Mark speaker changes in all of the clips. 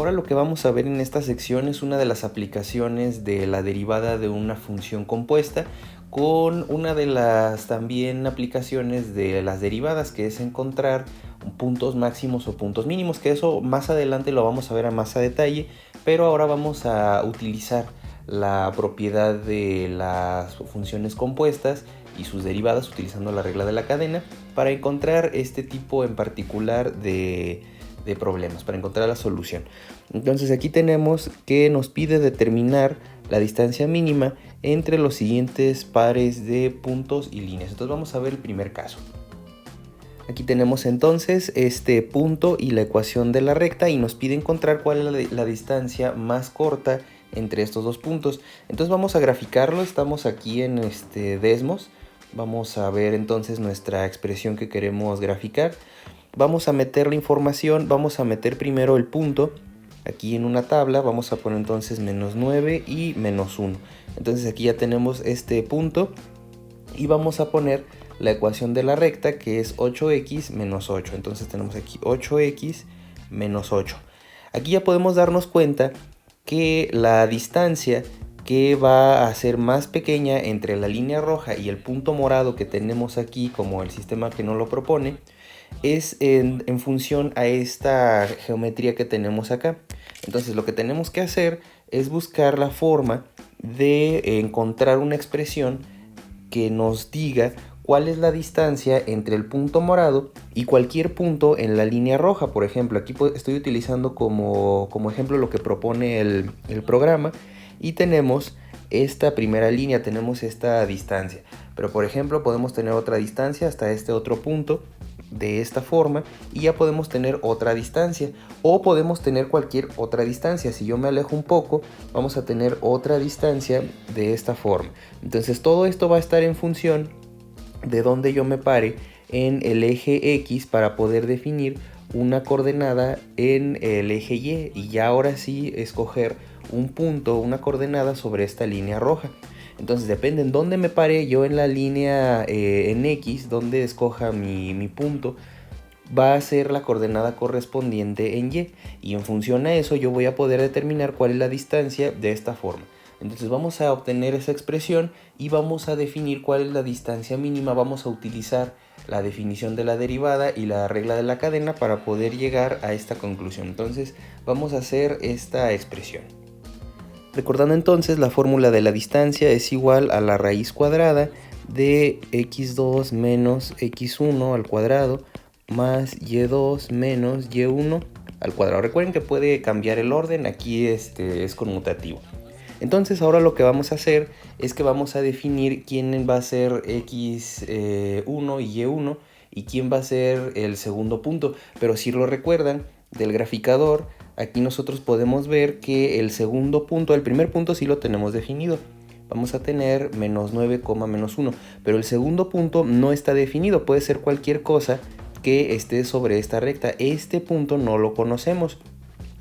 Speaker 1: Ahora lo que vamos a ver en esta sección es una de las aplicaciones de la derivada de una función compuesta con una de las también aplicaciones de las derivadas, que es encontrar puntos máximos o puntos mínimos, que eso más adelante lo vamos a ver a más a detalle, pero ahora vamos a utilizar la propiedad de las funciones compuestas y sus derivadas utilizando la regla de la cadena para encontrar este tipo en particular de problemas, para encontrar la solución. Entonces aquí tenemos que nos pide determinar la distancia mínima entre los siguientes pares de puntos y líneas. Entonces vamos a ver el primer caso. Aquí tenemos entonces este punto y la ecuación de la recta y nos pide encontrar cuál es la distancia más corta entre estos dos puntos. Entonces vamos a graficarlo, estamos aquí en Desmos. Vamos a ver entonces nuestra expresión que queremos graficar. Vamos a meter la información, vamos a meter primero el punto aquí en una tabla, vamos a poner entonces menos 9 y menos 1. Entonces aquí ya tenemos este punto y vamos a poner la ecuación de la recta, que es 8x menos 8. Entonces tenemos aquí 8x menos 8. Aquí ya podemos darnos cuenta que la distancia que va a ser más pequeña entre la línea roja y el punto morado que tenemos aquí, como el sistema que nos lo propone, es en función a esta geometría que tenemos acá. Entonces lo que tenemos que hacer es buscar la forma de encontrar una expresión que nos diga cuál es la distancia entre el punto morado y cualquier punto en la línea roja. Por ejemplo, aquí estoy utilizando como ejemplo lo que propone el programa, y tenemos esta primera línea, tenemos esta distancia. Pero por ejemplo podemos tener otra distancia hasta este otro punto de esta forma, y ya podemos tener otra distancia, o podemos tener cualquier otra distancia. Si yo me alejo un poco, vamos a tener otra distancia de esta forma. Entonces todo esto va a estar en función de donde yo me pare en el eje X para poder definir una coordenada en el eje Y, y ya ahora sí escoger un punto, una coordenada sobre esta línea roja. Entonces depende en dónde me pare yo en la línea en X, donde escoja mi punto, va a ser la coordenada correspondiente en Y, y en función a eso yo voy a poder determinar cuál es la distancia de esta forma. Entonces vamos a obtener esa expresión y vamos a definir cuál es la distancia mínima. Vamos a utilizar la definición de la derivada y la regla de la cadena para poder llegar a esta conclusión. Entonces vamos a hacer esta expresión. Recordando entonces, la fórmula de la distancia es igual a la raíz cuadrada de x2 menos x1 al cuadrado más y2 menos y1 al cuadrado. Recuerden que puede cambiar el orden, aquí es conmutativo. Entonces ahora lo que vamos a hacer es que vamos a definir quién va a ser x1 y y1 y quién va a ser el segundo punto. Pero si lo recuerdan del graficador, aquí nosotros podemos ver que el segundo punto, el primer punto sí lo tenemos definido. Vamos a tener menos 9, menos 1, pero el segundo punto no está definido, puede ser cualquier cosa que esté sobre esta recta. Este punto no lo conocemos.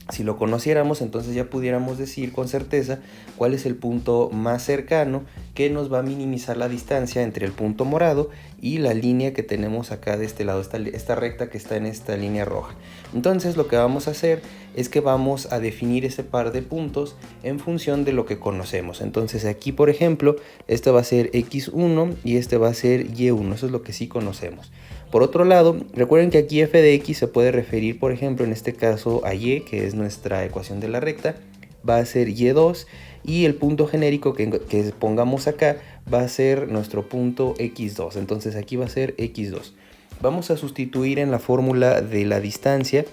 Speaker 1: Si lo conociéramos, entonces ya pudiéramos decir con certeza cuál es el punto más cercano que nos va a minimizar la distancia entre el punto morado y la línea que tenemos acá de este lado, esta recta que está en esta línea roja. Entonces lo que vamos a hacer es que vamos a definir ese par de puntos en función de lo que conocemos. Entonces aquí, por ejemplo, este va a ser x1 y este va a ser y1, eso es lo que sí conocemos. Por otro lado, recuerden que aquí f de x se puede referir, por ejemplo, en este caso a y, que es nuestra ecuación de la recta, va a ser y2, y el punto genérico que pongamos acá va a ser nuestro punto x2. Entonces aquí va a ser x2. Vamos a sustituir en la fórmula de la distancia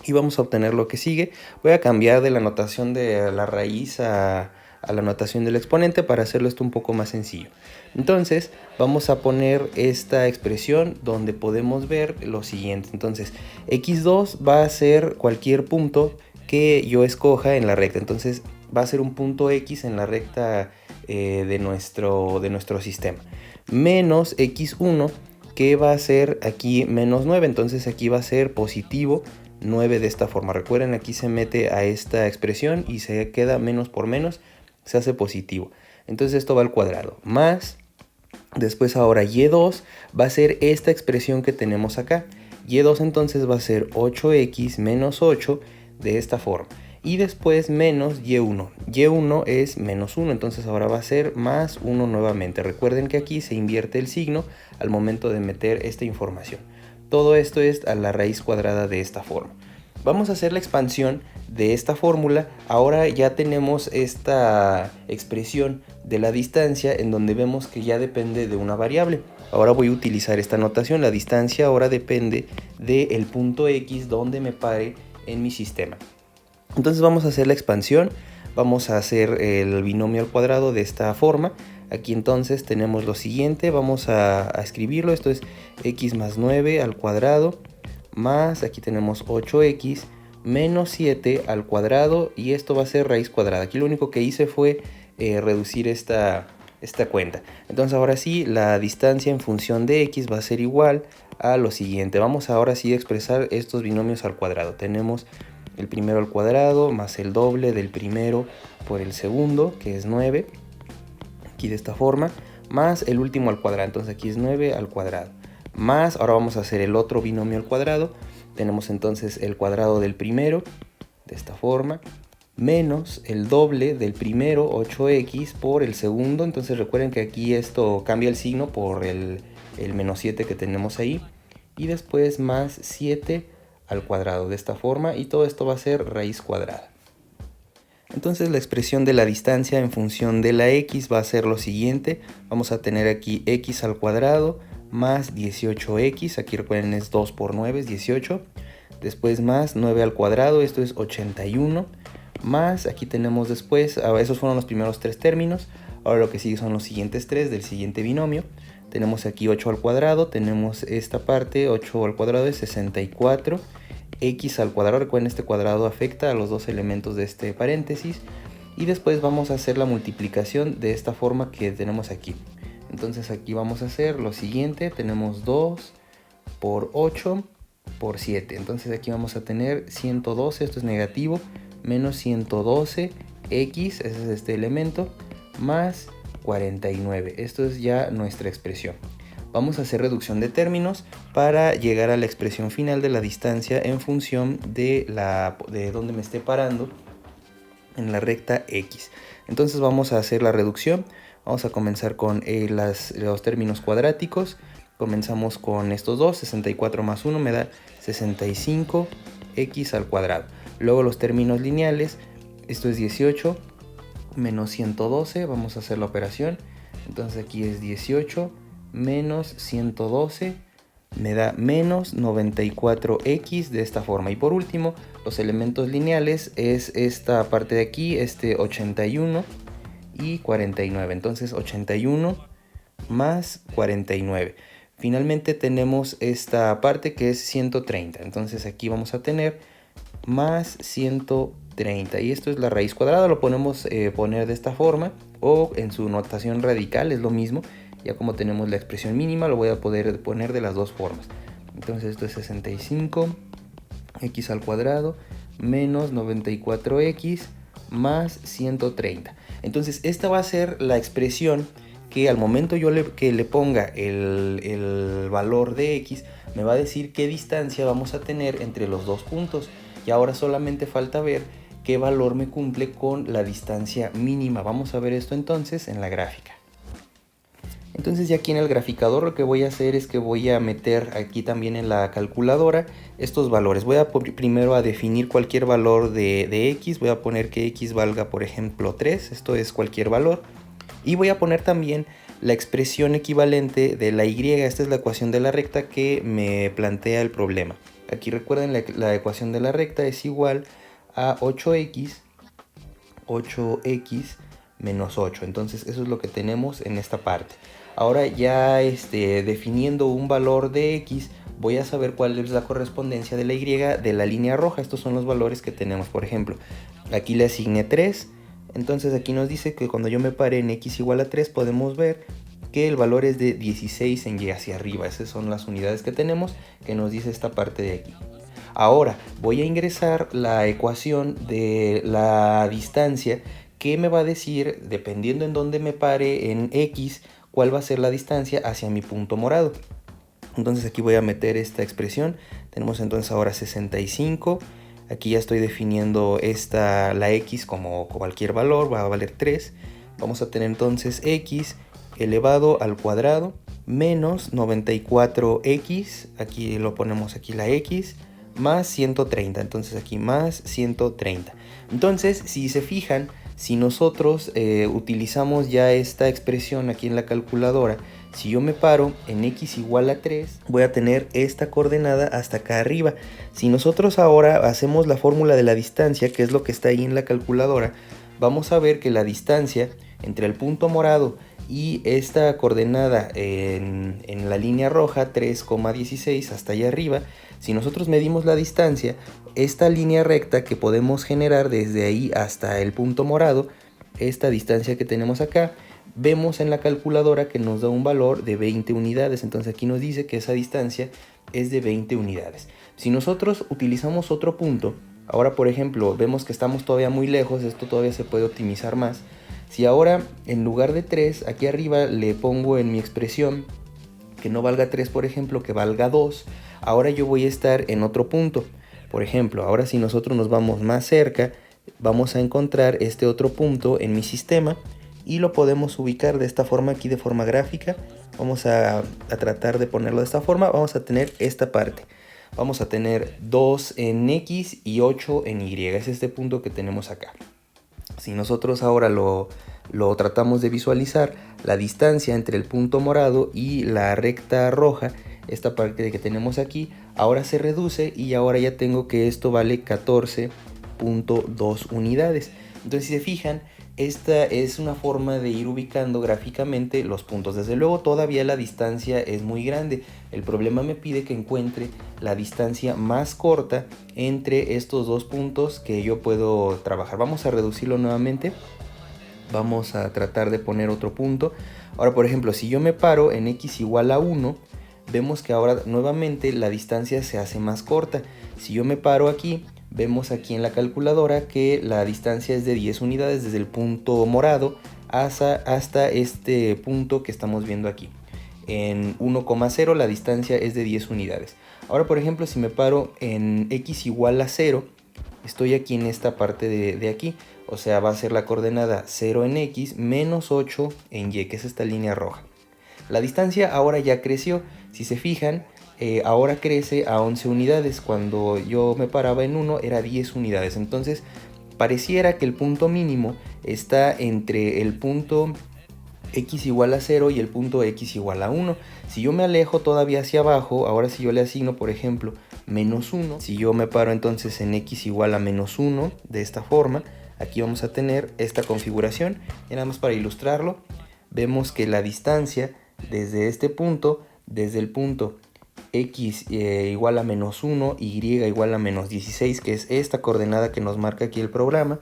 Speaker 1: y vamos a obtener lo que sigue. Voy a cambiar de la notación de la raíz a la notación del exponente para hacerlo esto un poco más sencillo. Entonces vamos a poner esta expresión donde podemos ver lo siguiente. Entonces x2 va a ser cualquier punto que yo escoja en la recta. Entonces va a ser un punto x en la recta de nuestro sistema. Menos x1, que va a ser aquí menos 9. Entonces aquí va a ser positivo 9 de esta forma. Recuerden, aquí se mete a esta expresión y se queda menos por menos, se hace positivo. Entonces esto va al cuadrado. Más, después ahora y2 va a ser esta expresión que tenemos acá. Y2 entonces va a ser 8x menos 8 de esta forma. Y después menos y1. y1 es menos 1, entonces ahora va a ser más 1 nuevamente. Recuerden que aquí se invierte el signo al momento de meter esta información. Todo esto es a la raíz cuadrada de esta forma. Vamos a hacer la expansión de esta fórmula. Ahora ya tenemos esta expresión de la distancia en donde vemos que ya depende de una variable. Ahora voy a utilizar esta notación. La distancia ahora depende del punto X donde me pare en mi sistema. Entonces vamos a hacer la expansión, vamos a hacer el binomio al cuadrado de esta forma. Aquí entonces tenemos lo siguiente, vamos a escribirlo, esto es x más 9 al cuadrado, más aquí tenemos 8x menos 7 al cuadrado, y esto va a ser raíz cuadrada. Aquí lo único que hice fue reducir esta cuenta. Entonces ahora sí, la distancia en función de x va a ser igual a lo siguiente. Vamos ahora sí a expresar estos binomios al cuadrado. Tenemos el primero al cuadrado más el doble del primero por el segundo, que es 9, aquí de esta forma, más el último al cuadrado. Entonces aquí es 9 al cuadrado, más, ahora vamos a hacer el otro binomio al cuadrado. Tenemos entonces el cuadrado del primero, de esta forma, menos el doble del primero, 8x, por el segundo. Entonces recuerden que aquí esto cambia el signo por el menos 7 que tenemos ahí. Y después más 7 al cuadrado, de esta forma, y todo esto va a ser raíz cuadrada. Entonces la expresión de la distancia en función de la x va a ser lo siguiente. Vamos a tener aquí x al cuadrado más 18x, aquí recuerden es 2 por 9 es 18, después más 9 al cuadrado, esto es 81, más aquí tenemos después, esos fueron los primeros tres términos. Ahora lo que sigue son los siguientes tres del siguiente binomio. Tenemos aquí 8 al cuadrado, tenemos esta parte, 8 al cuadrado es 64, x al cuadrado, recuerden este cuadrado afecta a los dos elementos de este paréntesis, y después vamos a hacer la multiplicación de esta forma que tenemos aquí. Entonces aquí vamos a hacer lo siguiente, tenemos 2 por 8 por 7, entonces aquí vamos a tener 112, esto es negativo, menos 112x, ese es este elemento, más 49. Esto es ya nuestra expresión. Vamos a hacer reducción de términos para llegar a la expresión final de la distancia en función de donde me esté parando en la recta X. Entonces vamos a hacer la reducción. Vamos a comenzar con los términos cuadráticos. Comenzamos con estos dos, 64 más 1 me da 65x al cuadrado. Luego los términos lineales, esto es 18 menos 112, vamos a hacer la operación. Entonces aquí es 18 menos 112 me da menos 94x, de esta forma. Y por último, los elementos lineales es esta parte de aquí, este 81 y 49. Entonces 81 más 49. Finalmente tenemos esta parte que es 130. Entonces aquí vamos a tener más 130. Y esto es la raíz cuadrada. Lo podemos poner de esta forma o en su notación radical, es lo mismo. Ya como tenemos la expresión mínima, lo voy a poder poner de las dos formas. Entonces esto es 65 x al cuadrado menos 94x más 130. Entonces esta va a ser la expresión que al momento que le ponga el valor de x, me va a decir qué distancia vamos a tener entre los dos puntos. Y ahora solamente falta ver qué valor me cumple con la distancia mínima. Vamos a ver esto entonces en la gráfica. Entonces ya aquí en el graficador lo que voy a hacer es que voy a meter aquí también en la calculadora estos valores. Voy a primero a definir cualquier valor de x. Voy a poner que x valga, por ejemplo, 3. Esto es cualquier valor. Y voy a poner también la expresión equivalente de la y. Esta es la ecuación de la recta que me plantea el problema. Aquí recuerden, la ecuación de la recta es igual a 8x menos 8. Entonces eso es lo que tenemos en esta parte. Ahora ya definiendo un valor de x, voy a saber cuál es la correspondencia de la y de la línea roja. Estos son los valores que tenemos. Por ejemplo, aquí le asigné 3. Entonces aquí nos dice que cuando yo me pare en x igual a 3, podemos ver que el valor es de 16 en y hacia arriba. Esas son las unidades que tenemos, que nos dice esta parte de aquí. Ahora voy a ingresar la ecuación de la distancia, que me va a decir, dependiendo en dónde me pare en x, cuál va a ser la distancia hacia mi punto morado. Entonces aquí voy a meter esta expresión. Tenemos entonces ahora 65 Aquí ya estoy definiendo la x como cualquier valor, va a valer 3. Vamos a tener entonces x elevado al cuadrado menos 94x, aquí lo ponemos aquí la x, más 130, entonces aquí más 130. Entonces, si se fijan, si nosotros utilizamos ya esta expresión aquí en la calculadora, si yo me paro en x igual a 3, voy a tener esta coordenada hasta acá arriba. Si nosotros ahora hacemos la fórmula de la distancia, que es lo que está ahí en la calculadora, vamos a ver que la distancia entre el punto morado y esta coordenada en la línea roja, 3,16 hasta allá arriba, si nosotros medimos la distancia, esta línea recta que podemos generar desde ahí hasta el punto morado, esta distancia que tenemos acá, vemos en la calculadora que nos da un valor de 20 unidades. Entonces aquí nos dice que esa distancia es de 20 unidades. Si nosotros utilizamos otro punto, ahora por ejemplo vemos que estamos todavía muy lejos, esto todavía se puede optimizar más. Si ahora en lugar de 3 aquí arriba le pongo en mi expresión que no valga 3, por ejemplo, que valga 2, ahora yo voy a estar en otro punto. Por ejemplo, ahora si nosotros nos vamos más cerca, vamos a encontrar este otro punto en mi sistema y lo podemos ubicar de esta forma aquí, de forma gráfica. Vamos a tratar de ponerlo de esta forma. Vamos a tener esta parte. Vamos a tener 2 en X y 8 en Y. Es este punto que tenemos acá. Si nosotros ahora lo tratamos de visualizar, la distancia entre el punto morado y la recta roja, esta parte que tenemos aquí, ahora se reduce y ahora ya tengo que esto vale 14.2 unidades. Entonces, si se fijan, esta es una forma de ir ubicando gráficamente los puntos. Desde luego todavía la distancia es muy grande. El problema me pide que encuentre la distancia más corta entre estos dos puntos que yo puedo trabajar. Vamos a reducirlo nuevamente. Vamos a tratar de poner otro punto. Ahora, por ejemplo, si yo me paro en x igual a 1, vemos que ahora nuevamente la distancia se hace más corta. Si yo me paro aquí, vemos aquí en la calculadora que la distancia es de 10 unidades desde el punto morado hasta este punto que estamos viendo aquí. En 1,0 la distancia es de 10 unidades. Ahora, por ejemplo, si me paro en x igual a 0, estoy aquí en esta parte de aquí. O sea, va a ser la coordenada 0 en x menos 8 en y, que es esta línea roja. La distancia ahora ya creció. Si se fijan, ahora crece a 11 unidades. Cuando yo me paraba en 1 era 10 unidades. Entonces pareciera que el punto mínimo está entre el punto x igual a 0 y el punto x igual a 1. Si yo me alejo todavía hacia abajo, ahora si yo le asigno por ejemplo menos 1, si yo me paro entonces en x igual a menos 1 de esta forma, aquí vamos a tener esta configuración. Y nada más para ilustrarlo, vemos que la distancia desde este punto, desde el punto x igual a menos 1, y igual a menos 16, que es esta coordenada que nos marca aquí el programa.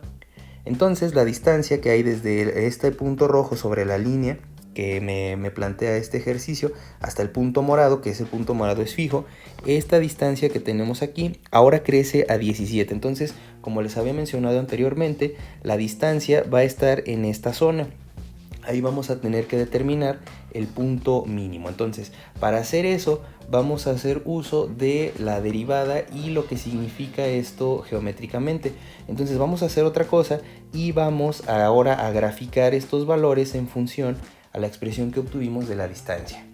Speaker 1: Entonces la distancia que hay desde este punto rojo sobre la línea que me plantea este ejercicio hasta el punto morado, que ese punto morado es fijo, esta distancia que tenemos aquí ahora crece a 17. Entonces, como les había mencionado anteriormente, la distancia va a estar en esta zona. Ahí vamos a tener que determinar el punto mínimo. Entonces, para hacer eso, vamos a hacer uso de la derivada y lo que significa esto geométricamente. Entonces, vamos a hacer otra cosa y vamos ahora a graficar estos valores en función a la expresión que obtuvimos de la distancia.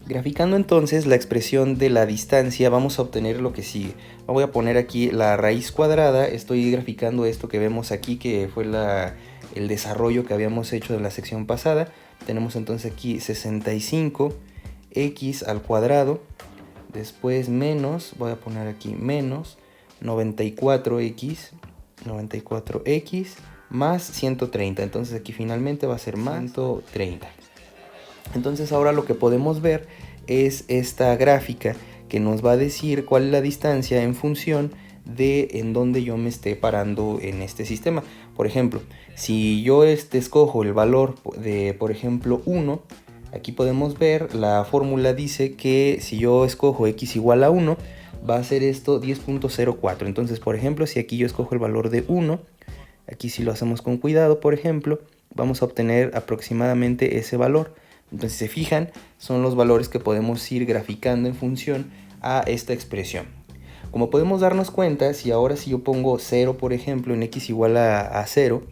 Speaker 1: Graficando entonces la expresión de la distancia, vamos a obtener lo que sigue. Voy a poner aquí la raíz cuadrada. Estoy graficando esto que vemos aquí, que fue el desarrollo que habíamos hecho de la sección pasada. Tenemos entonces aquí 65x al cuadrado, después menos, voy a poner aquí menos 94x más 130. Entonces aquí finalmente va a ser más 130. Entonces ahora lo que podemos ver es esta gráfica que nos va a decir cuál es la distancia en función de en donde yo me esté parando en este sistema. Por ejemplo, si yo escojo el valor de, por ejemplo, 1, aquí podemos ver, la fórmula dice que si yo escojo x igual a 1, va a ser esto 10.04. Entonces, por ejemplo, si aquí yo escojo el valor de 1, aquí si lo hacemos con cuidado, por ejemplo, vamos a obtener aproximadamente ese valor. Entonces, si se fijan, son los valores que podemos ir graficando en función a esta expresión. Como podemos darnos cuenta, si yo pongo 0, por ejemplo, en x igual a 0,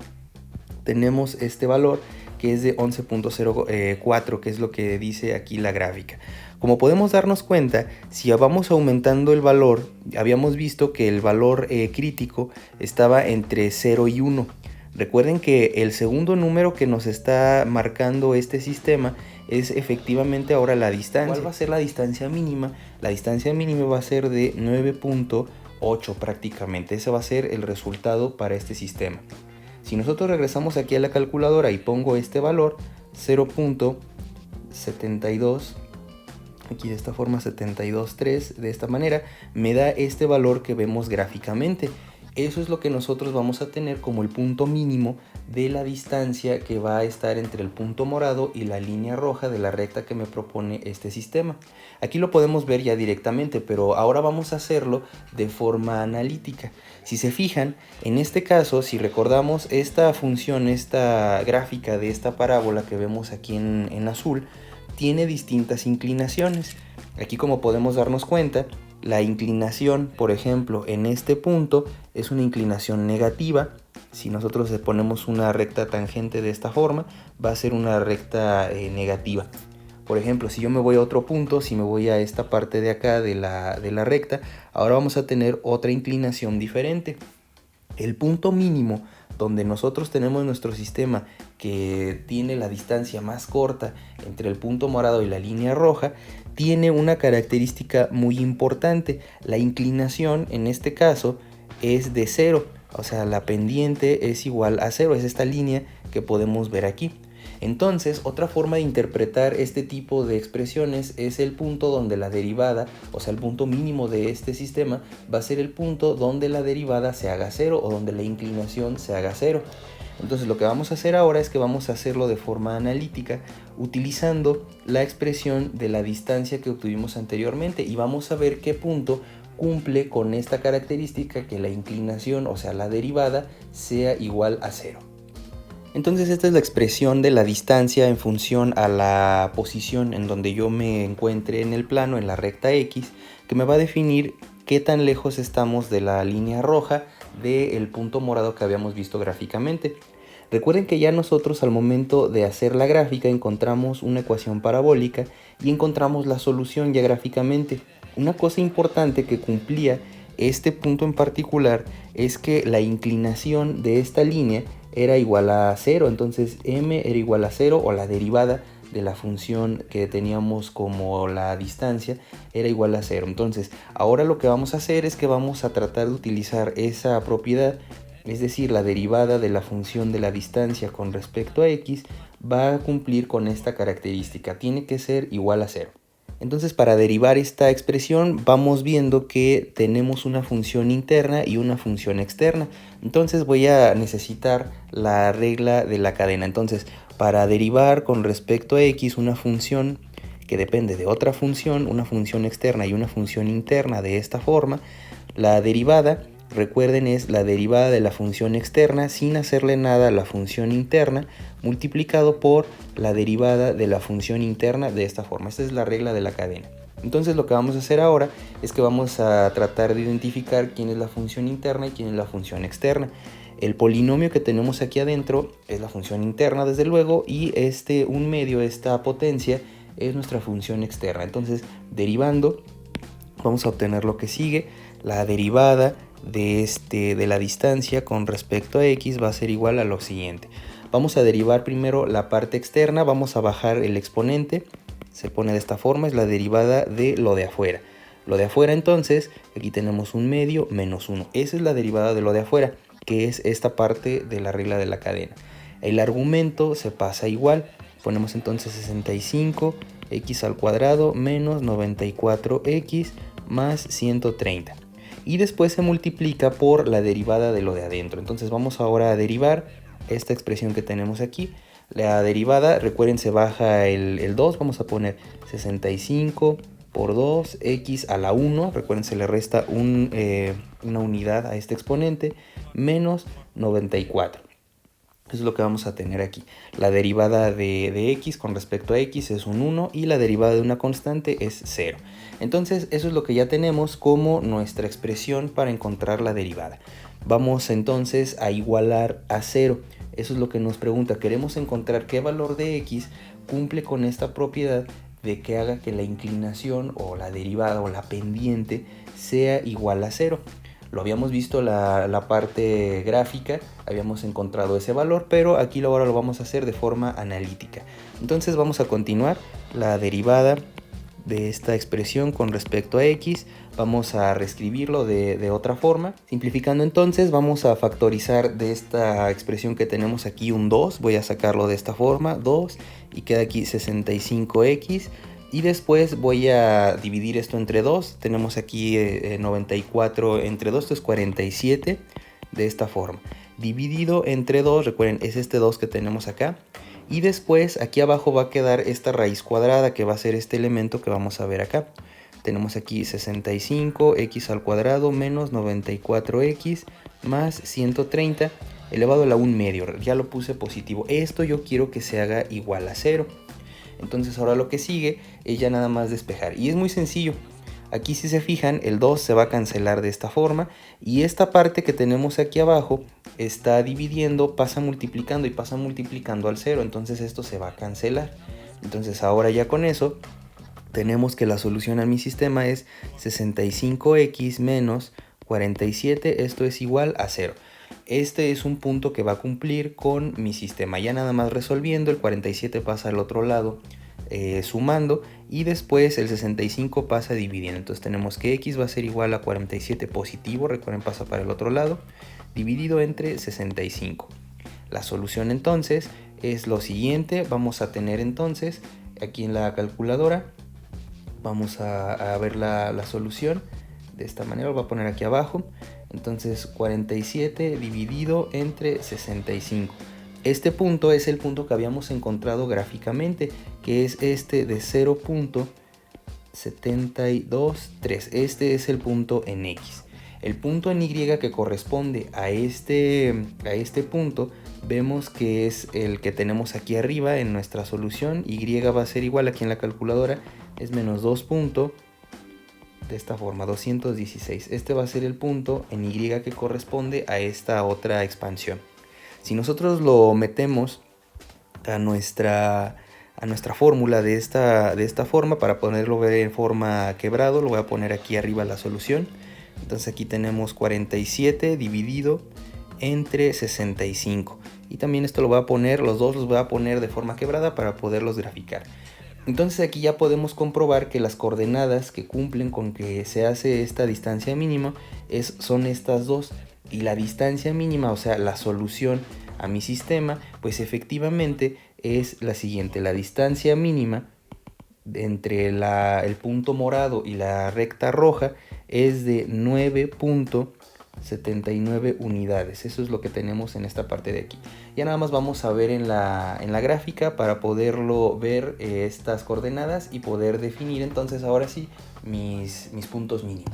Speaker 1: tenemos este valor que es de 11.04, que es lo que dice aquí la gráfica. Como podemos darnos cuenta, si vamos aumentando el valor, habíamos visto que el valor crítico estaba entre 0 y 1. Recuerden que el segundo número que nos está marcando este sistema es efectivamente ahora la distancia. ¿Cuál va a ser la distancia mínima? La distancia mínima va a ser de 9.8 prácticamente. Ese va a ser el resultado para este sistema. Si nosotros regresamos aquí a la calculadora y pongo este valor, 0.72, aquí de esta forma 72.3, de esta manera, me da este valor que vemos gráficamente. Eso es lo que nosotros vamos a tener como el punto mínimo de la distancia que va a estar entre el punto morado y la línea roja de la recta que me propone este sistema. Aquí lo podemos ver ya directamente, pero ahora vamos a hacerlo de forma analítica. Si se fijan, en este caso, si recordamos esta función, esta gráfica de esta parábola que vemos aquí en azul, tiene distintas inclinaciones. Aquí, como podemos darnos cuenta, la inclinación, por ejemplo, en este punto es una inclinación negativa. Si nosotros le ponemos una recta tangente de esta forma, va a ser una recta negativa. Por ejemplo, si yo me voy a otro punto, si me voy a esta parte de acá de la recta, ahora vamos a tener otra inclinación diferente. El punto mínimo donde nosotros tenemos nuestro sistema que tiene la distancia más corta entre el punto morado y la línea roja, tiene una característica muy importante. La inclinación en este caso es de 0, o sea, la pendiente es igual a 0, es esta línea que podemos ver aquí. Entonces, otra forma de interpretar este tipo de expresiones es el punto donde la derivada, o sea, el punto mínimo de este sistema, va a ser el punto donde la derivada se haga 0 o donde la inclinación se haga 0. Entonces, lo que vamos a hacer ahora es que vamos a hacerlo de forma analítica utilizando la expresión de la distancia que obtuvimos anteriormente y vamos a ver qué punto cumple con esta característica que la inclinación, o sea, la derivada, sea igual a 0. Entonces esta es la expresión de la distancia en función a la posición en donde yo me encuentre en el plano, en la recta X, que me va a definir qué tan lejos estamos de la línea roja del punto morado que habíamos visto gráficamente. Recuerden que ya nosotros al momento de hacer la gráfica encontramos una ecuación parabólica y encontramos la solución ya gráficamente. Una cosa importante que cumplía este punto en particular es que la inclinación de esta línea era igual a 0, entonces m era igual a 0 o la derivada de la función que teníamos como la distancia era igual a 0. Entonces ahora lo que vamos a hacer es que vamos a tratar de utilizar esa propiedad, es decir, la derivada de la función de la distancia con respecto a x va a cumplir con esta característica, tiene que ser igual a 0. Entonces, para derivar esta expresión vamos viendo que tenemos una función interna y una función externa. Entonces voy a necesitar la regla de la cadena. Entonces, para derivar con respecto a x una función que depende de otra función, una función externa y una función interna de esta forma, la derivada, recuerden, es la derivada de la función externa sin hacerle nada a la función interna multiplicado por la derivada de la función interna de esta forma. Esta es la regla de la cadena. Entonces lo que vamos a hacer ahora es que vamos a tratar de identificar quién es la función interna y quién es la función externa. El polinomio que tenemos aquí adentro es la función interna, desde luego, y un medio, esta potencia, es nuestra función externa. Entonces, derivando, vamos a obtener lo que sigue. La derivada de la distancia con respecto a x va a ser igual a lo siguiente. Vamos a derivar primero la parte externa, vamos a bajar el exponente, se pone de esta forma, es la derivada de lo de afuera. Lo de afuera, entonces, aquí tenemos un medio menos 1. Esa es la derivada de lo de afuera, que es esta parte de la regla de la cadena. El argumento se pasa igual, ponemos entonces 65x al cuadrado menos 94x más 130. Y después se multiplica por la derivada de lo de adentro. Entonces vamos ahora a derivar esta expresión que tenemos aquí. La derivada, recuerden, se baja el 2, vamos a poner 65 por 2, x a la 1, recuerden, se le resta una unidad a este exponente, menos 94. Eso es lo que vamos a tener aquí. La derivada de x con respecto a x es un 1 y la derivada de una constante es 0. Entonces eso es lo que ya tenemos como nuestra expresión para encontrar la derivada. Vamos entonces a igualar a 0. Eso es lo que nos pregunta. Queremos encontrar qué valor de x cumple con esta propiedad de que haga que la inclinación o la derivada o la pendiente sea igual a 0. Lo habíamos visto la parte gráfica, habíamos encontrado ese valor, pero aquí ahora lo vamos a hacer de forma analítica. Entonces vamos a continuar la derivada de esta expresión con respecto a x, vamos a reescribirlo de otra forma. Simplificando entonces, vamos a factorizar de esta expresión que tenemos aquí un 2, voy a sacarlo de esta forma, 2, y queda aquí 65x. Y después voy a dividir esto entre 2. Tenemos aquí 94 entre 2, esto es 47 de esta forma. Dividido entre 2, recuerden, es este 2 que tenemos acá. Y después aquí abajo va a quedar esta raíz cuadrada que va a ser este elemento que vamos a ver acá. Tenemos aquí 65x al cuadrado menos 94x más 130 elevado a la 1 medio. Ya lo puse positivo. Esto yo quiero que se haga igual a 0. Entonces ahora lo que sigue es ya nada más despejar. Y es muy sencillo. Aquí si se fijan, el 2 se va a cancelar de esta forma. Y esta parte que tenemos aquí abajo está dividiendo, pasa multiplicando y pasa multiplicando al 0. Entonces esto se va a cancelar. Entonces ahora ya con eso tenemos que la solución a mi sistema es 65x menos 47. Esto es igual a 0. Este es un punto que va a cumplir con mi sistema. Ya nada más resolviendo, el 47 pasa al otro lado sumando y después el 65 pasa dividiendo. Entonces tenemos que x va a ser igual a 47 positivo, recuerden pasa para el otro lado, dividido entre 65. La solución entonces es lo siguiente. Vamos a tener entonces aquí en la calculadora, vamos a ver la solución de esta manera, lo voy a poner aquí abajo. Entonces 47 dividido entre 65. Este punto es el punto que habíamos encontrado gráficamente, que es este de 0.723. Este es el punto en X. El punto en Y que corresponde a este punto, vemos que es el que tenemos aquí arriba en nuestra solución. Y va a ser igual aquí en la calculadora, es menos 2 puntos. De esta forma, 216. Este va a ser el punto en Y que corresponde a esta otra expansión. Si nosotros lo metemos a nuestra fórmula de esta forma, para ponerlo ver en forma quebrado, lo voy a poner aquí arriba la solución. Entonces aquí tenemos 47 dividido entre 65. Y también esto lo voy a poner, los dos los voy a poner de forma quebrada para poderlos graficar. Entonces aquí ya podemos comprobar que las coordenadas que cumplen con que se hace esta distancia mínima son estas dos. Y la distancia mínima, o sea, la solución a mi sistema, pues efectivamente es la siguiente. La distancia mínima entre el punto morado y la recta roja es de 9.79 unidades. Eso es lo que tenemos en esta parte de aquí. Ya nada más vamos a ver en la gráfica para poderlo ver estas coordenadas y poder definir entonces ahora sí mis puntos mínimos.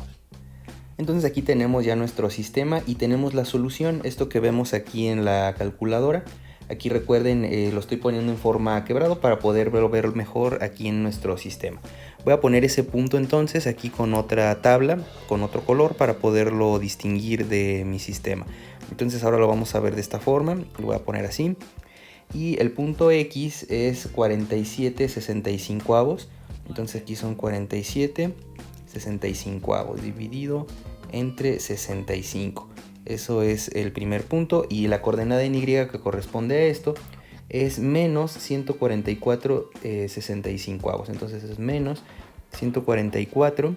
Speaker 1: Entonces aquí tenemos ya nuestro sistema y tenemos la solución, esto que vemos aquí en la calculadora. Aquí recuerden, lo estoy poniendo en forma quebrado para poder ver mejor aquí en nuestro sistema. Voy a poner ese punto entonces aquí con otra tabla, con otro color, para poderlo distinguir de mi sistema. Entonces ahora lo vamos a ver de esta forma, lo voy a poner así. Y el punto X es 47/65. Entonces aquí son 47/65 dividido entre 65. Eso es el primer punto. Y la coordenada en Y que corresponde a esto es menos 144/65. Entonces es menos 144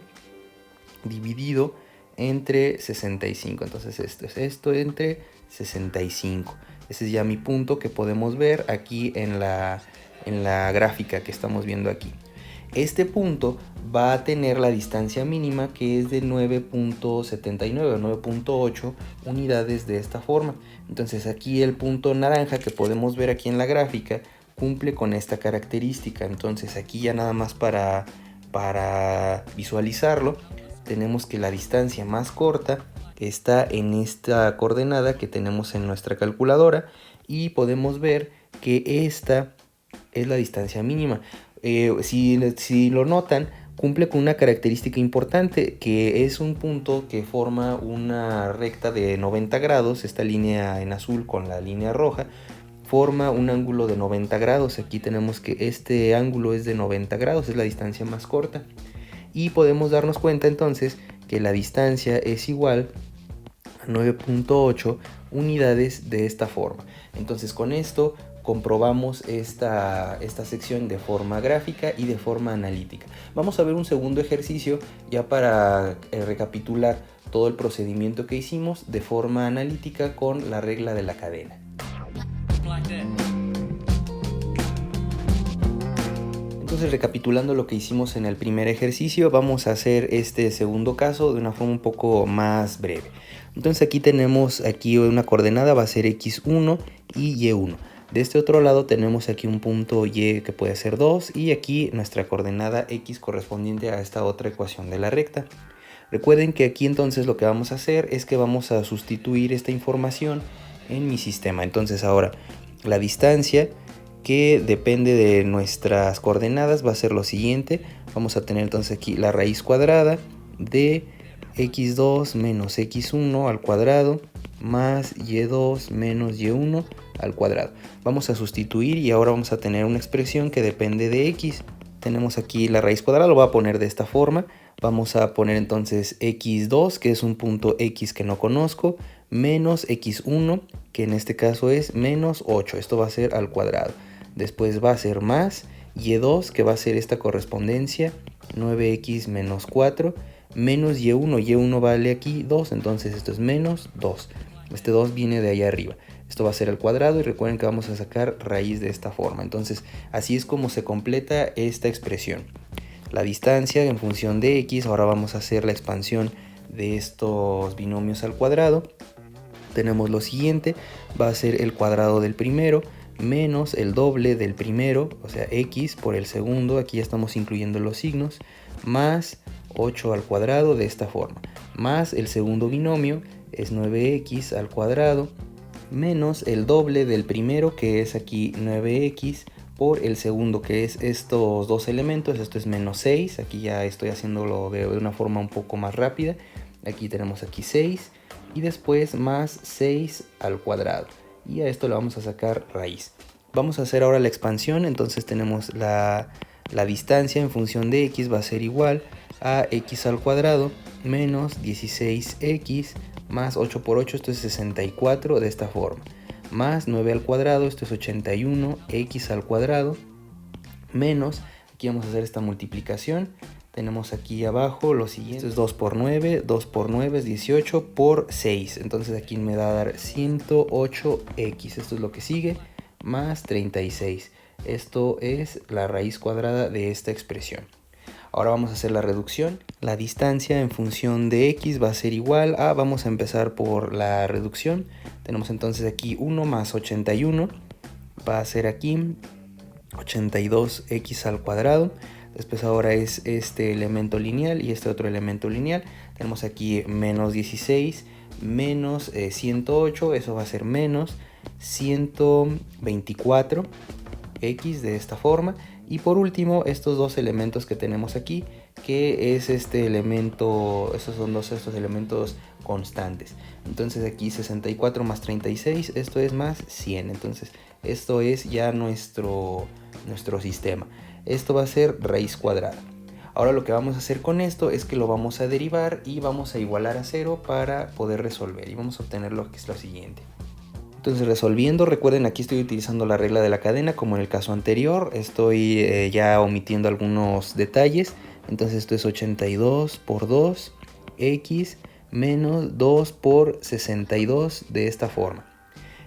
Speaker 1: dividido entre 65. Entonces esto entre 65. Ese es ya mi punto que podemos ver aquí en la gráfica que estamos viendo aquí. Este punto va a tener la distancia mínima, que es de 9.79 o 9.8 unidades de esta forma. Entonces aquí el punto naranja que podemos ver aquí en la gráfica cumple con esta característica. Entonces aquí ya nada más para visualizarlo, tenemos que la distancia más corta está en esta coordenada que tenemos en nuestra calculadora, y podemos ver que esta es la distancia mínima. Si lo notan, cumple con una característica importante, que es un punto que forma una recta de 90 grados, esta línea en azul con la línea roja, forma un ángulo de 90 grados. Aquí tenemos que este ángulo es de 90 grados, es la distancia más corta. Y podemos darnos cuenta entonces que la distancia es igual a 9.8 unidades de esta forma. Entonces con esto comprobamos esta sección de forma gráfica y de forma analítica. Vamos a ver un segundo ejercicio ya para recapitular todo el procedimiento que hicimos de forma analítica con la regla de la cadena. Entonces, recapitulando lo que hicimos en el primer ejercicio, vamos a hacer este segundo caso de una forma un poco más breve. Entonces aquí tenemos una coordenada, va a ser x1 y y1. De este otro lado tenemos aquí un punto y que puede ser 2 y aquí nuestra coordenada x correspondiente a esta otra ecuación de la recta. Recuerden que aquí entonces lo que vamos a hacer es que vamos a sustituir esta información en mi sistema. Entonces ahora la distancia que depende de nuestras coordenadas va a ser lo siguiente. Vamos a tener entonces aquí la raíz cuadrada de x2 menos x1 al cuadrado más y2 menos y1 al cuadrado. Vamos a sustituir y ahora vamos a tener una expresión que depende de x. Tenemos aquí la raíz cuadrada, lo voy a poner de esta forma. Vamos a poner entonces x2, que es un punto x que no conozco, menos x1, que en este caso es menos 8. Esto va a ser al cuadrado. Después va a ser más y2, que va a ser esta correspondencia, 9x menos 4, menos y1. Y1 vale aquí 2, entonces esto es menos 2. Este 2 viene de allá arriba. Esto va a ser al cuadrado y recuerden que vamos a sacar raíz de esta forma. Entonces así es como se completa esta expresión. La distancia en función de x, ahora vamos a hacer la expansión de estos binomios al cuadrado. Tenemos lo siguiente, va a ser el cuadrado del primero menos el doble del primero, o sea x por el segundo, aquí ya estamos incluyendo los signos, más 8 al cuadrado de esta forma, más el segundo binomio es 9x al cuadrado, menos el doble del primero que es aquí 9x por el segundo que es estos dos elementos, esto es menos 6, aquí ya estoy haciéndolo de una forma un poco más rápida, aquí tenemos aquí 6 y después más 6 al cuadrado. Y a esto le vamos a sacar raíz. Vamos a hacer ahora la expansión, entonces tenemos la distancia en función de x va a ser igual a x al cuadrado menos 16x más 8 por 8, esto es 64 de esta forma, más 9 al cuadrado, esto es 81x al cuadrado, menos, aquí vamos a hacer esta multiplicación, tenemos aquí abajo lo siguiente, esto es 2 por 9, 2 por 9 es 18 por 6, entonces aquí me va a dar 108x, esto es lo que sigue, más 36, esto es la raíz cuadrada de esta expresión. Ahora vamos a hacer la reducción, la distancia en función de x va a ser igual a, vamos a empezar por la reducción, tenemos entonces aquí 1 más 81, va a ser aquí 82x al cuadrado. Después ahora es este elemento lineal y este otro elemento lineal. Tenemos aquí menos 16 menos 108, eso va a ser menos 124x de esta forma. Y por último estos dos elementos que tenemos aquí, que es este elemento, estos son estos elementos constantes. Entonces aquí 64 más 36, esto es más 100. Entonces esto es ya nuestro sistema. Esto va a ser raíz cuadrada. Ahora lo que vamos a hacer con esto es que lo vamos a derivar y vamos a igualar a 0 para poder resolver. Y vamos a obtener lo que es lo siguiente. Entonces resolviendo, recuerden aquí estoy utilizando la regla de la cadena como en el caso anterior. Estoy ya omitiendo algunos detalles. Entonces esto es 82 por 2 x menos 2 por 62 de esta forma.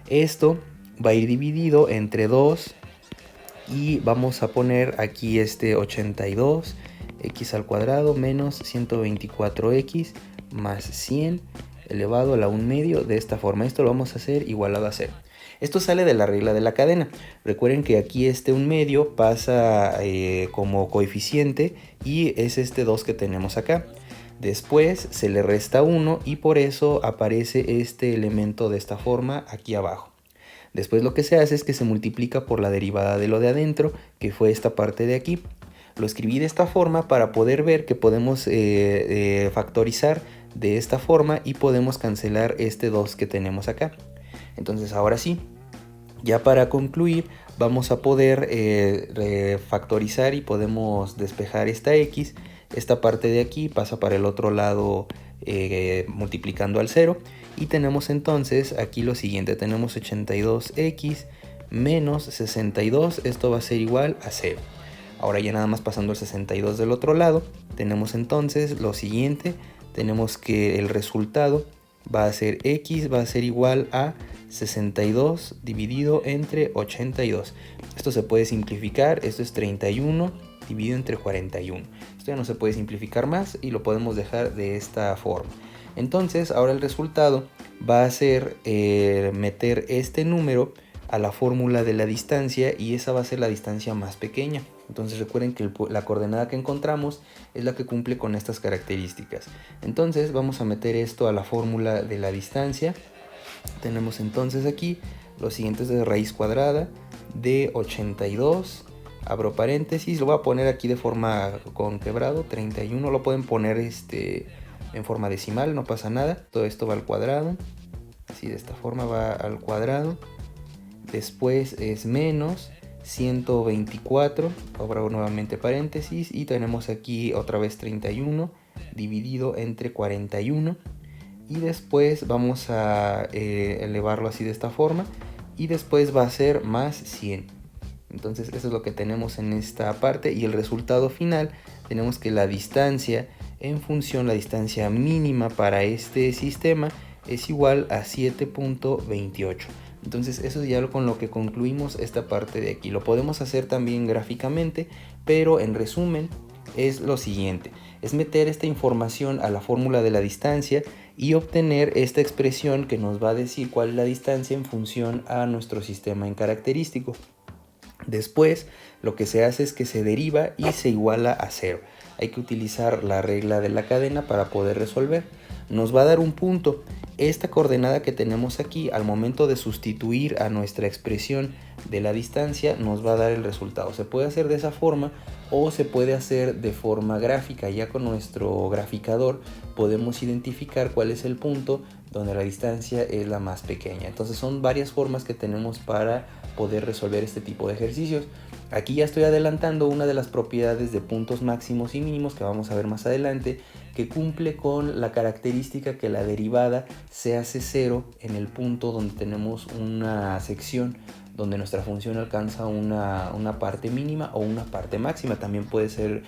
Speaker 1: Esto va a ir dividido entre 2 y vamos a poner aquí este 82 x al cuadrado menos 124x más 100 elevado a la 1 medio de esta forma. Esto lo vamos a hacer igualado a 0. Esto sale de la regla de la cadena. Recuerden que aquí este 1 medio pasa como coeficiente y es este 2 que tenemos acá. Después se le resta 1 y por eso aparece este elemento de esta forma aquí abajo. Después lo que se hace es que se multiplica por la derivada de lo de adentro, que fue esta parte de aquí. Lo escribí de esta forma para poder ver que podemos factorizar de esta forma y podemos cancelar este 2 que tenemos acá. Entonces ahora sí, ya para concluir vamos a poder factorizar y podemos despejar esta x. Esta parte de aquí pasa para el otro lado multiplicando al 0 y tenemos entonces aquí lo siguiente, tenemos 82x menos 62, esto va a ser igual a 0. Ahora ya nada más pasando el 62 del otro lado, tenemos entonces lo siguiente, tenemos que el resultado va a ser x, va a ser igual a 62 dividido entre 82. Esto se puede simplificar, esto es 31 dividido entre 41. Esto ya no se puede simplificar más y lo podemos dejar de esta forma. Entonces ahora el resultado va a ser meter este número a la fórmula de la distancia y esa va a ser la distancia más pequeña. Entonces recuerden que la coordenada que encontramos es la que cumple con estas características. Entonces vamos a meter esto a la fórmula de la distancia. Tenemos entonces aquí lo siguiente es de raíz cuadrada de 82, abro paréntesis, lo voy a poner aquí de forma con quebrado, 31, lo pueden poner en forma decimal, no pasa nada. Todo esto va al cuadrado, así de esta forma va al cuadrado. Después es menos 124, abro nuevamente paréntesis y tenemos aquí otra vez 31 dividido entre 41 y después vamos a elevarlo así de esta forma y después va a ser más 100. Entonces eso es lo que tenemos en esta parte y el resultado final tenemos que la distancia en función, la distancia mínima para este sistema es igual a 7.28. Entonces eso es ya con lo que concluimos esta parte de aquí. Lo podemos hacer también gráficamente, pero en resumen es lo siguiente. Es meter esta información a la fórmula de la distancia y obtener esta expresión que nos va a decir cuál es la distancia en función a nuestro sistema en característico. Después lo que se hace es que se deriva y se iguala a 0. Hay que utilizar la regla de la cadena para poder resolver. Nos va a dar un punto. Esta coordenada que tenemos aquí, al momento de sustituir a nuestra expresión de la distancia, nos va a dar el resultado. Se puede hacer de esa forma o se puede hacer de forma gráfica. Ya con nuestro graficador podemos identificar cuál es el punto donde la distancia es la más pequeña. Entonces son varias formas que tenemos para poder resolver este tipo de ejercicios. Aquí ya estoy adelantando una de las propiedades de puntos máximos y mínimos que vamos a ver más adelante, que cumple con la característica que la derivada se hace 0 en el punto donde tenemos una sección donde nuestra función alcanza una parte mínima o una parte máxima. También puede ser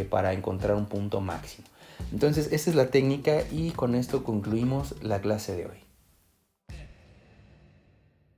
Speaker 1: para encontrar un punto máximo. Entonces esta es la técnica y con esto concluimos la clase de hoy.